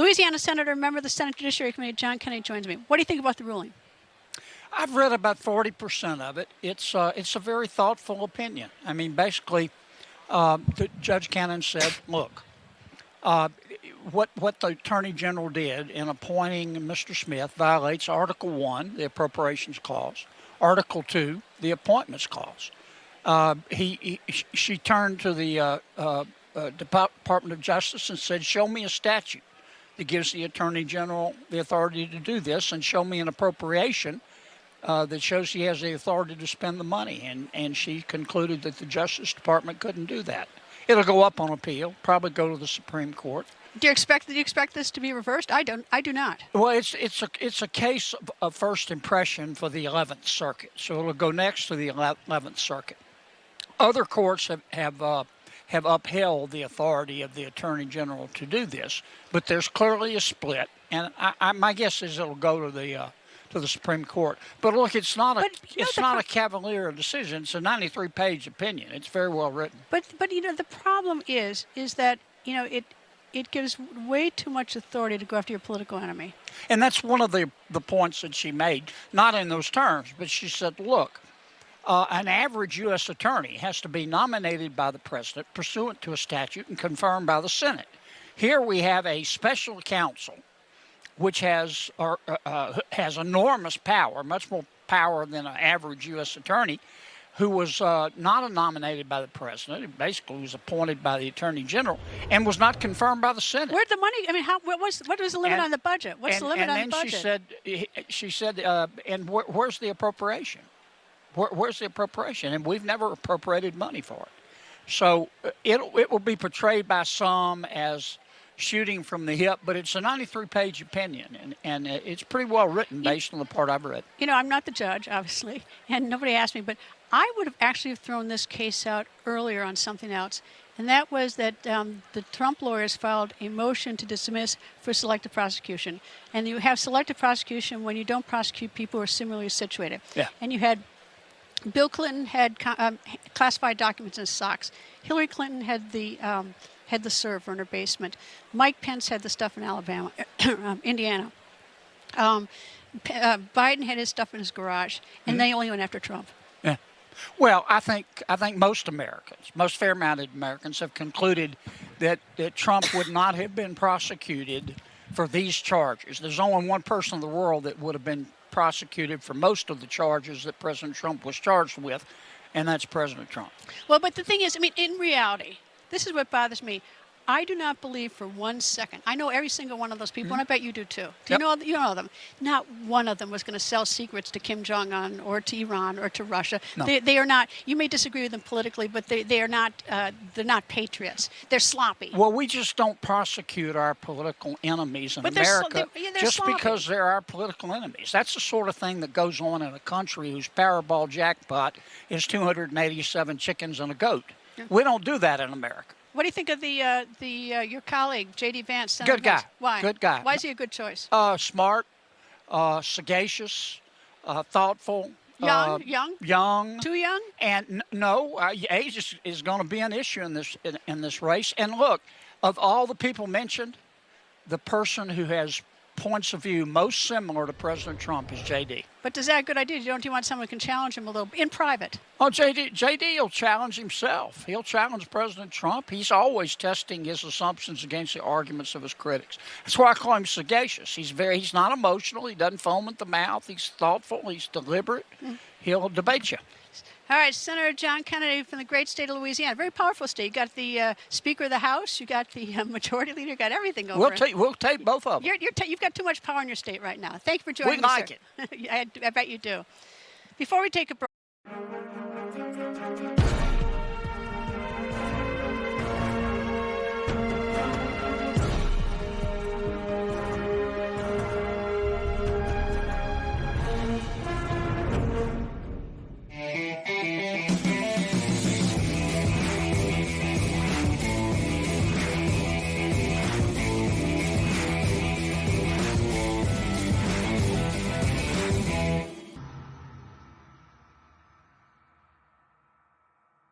Louisiana Senator, member of the Senate Judiciary Committee, John Kennedy joins me. What do you think about the ruling? I've read about 40% of it. It's a very thoughtful opinion. I mean, basically, Judge Cannon said, look, what the Attorney General did in appointing Mr. Smith violates Article 1, the Appropriations Clause, Article 2, the Appointments Clause. She turned to the Department of Justice and said, show me a statute that gives the Attorney General the authority to do this, and show me an appropriation that shows he has the authority to spend the money. And she concluded that the Justice Department couldn't do that. It'll go up on appeal, probably go to the Supreme Court. Do you expect this to be reversed? I do not. Well, it's a case of first impression for the 11th Circuit, so it'll go next to the 11th Circuit. Other courts have upheld the authority of the Attorney General to do this, but there's clearly a split, and my guess is it'll go to the Supreme Court. But look, it's not a cavalier decision. It's a 93-page opinion. It's very well written. But the problem is that it gives way too much authority to go after your political enemy. And that's one of the points that she made, not in those terms, but she said, look, an average U.S. attorney has to be nominated by the president pursuant to a statute and confirmed by the Senate. Here we have a special counsel which has enormous power, much more power than an average U.S. attorney, who was not nominated by the president. He basically was appointed by the Attorney General and was not confirmed by the Senate. Where'd the money? I mean, what was the limit on the budget? What's the limit on the budget? And then she said, and where's the appropriation? Where's the appropriation? And we've never appropriated money for it. So it will be portrayed by some as shooting from the hip, but it's a 93-page opinion, and it's pretty well written based on the part I've read. I'm not the judge, obviously, and nobody asked me, but I would have actually thrown this case out earlier on something else, and that was that the Trump lawyers filed a motion to dismiss for selective prosecution. And you have selective prosecution when you don't prosecute people who are similarly situated. Yeah. And you had Bill Clinton had classified documents in his socks. Hillary Clinton had the server in her basement. Mike Pence had the stuff in Alabama, Indiana. Biden had his stuff in his garage, and they only went after Trump. Yeah. Well, I think most Americans, most fair-minded Americans, have concluded that Trump would not have been prosecuted for these charges. There's only one person in the world that would have been prosecuted for most of the charges that President Trump was charged with, and that's President Trump. Well, but the thing is, I mean, in reality, this is what bothers me. I do not believe for 1 second. I know every single one of those people, and I bet you do too. You know them. Not one of them was going to sell secrets to Kim Jong-un or to Iran or to Russia. No. They are not. You may disagree with them politically, but they are not. They're not patriots. They're sloppy. Well, we just don't prosecute our political enemies in America just sloppy. because they're our political enemies. That's the sort of thing that goes on in a country whose Powerball jackpot is 287 chickens and a goat. Yeah. We don't do that in America. What do you think of your colleague, J.D. Vance? Senator Good guy. Vance? Why? Good guy. Why is he a good choice? Smart, sagacious, thoughtful. Young? Too young? And no, age is going to be an issue in this race. And look, of all the people mentioned, the person who has points of view most similar to President Trump is J.D. But is that a good idea? Don't you want someone who can challenge him a little in private? Oh, J.D. will challenge himself. He'll challenge President Trump. He's always testing his assumptions against the arguments of his critics. That's why I call him sagacious. He's not emotional. He doesn't foam at the mouth. He's thoughtful. He's deliberate. He'll debate you. All right, Senator John Kennedy from the great state of Louisiana. Very powerful state. You got the Speaker of the House. You got the Majority Leader. You got everything going. We'll take both of them. You've got too much power in your state right now. Thank you for joining me. We like it. I bet you do. Before we take a break.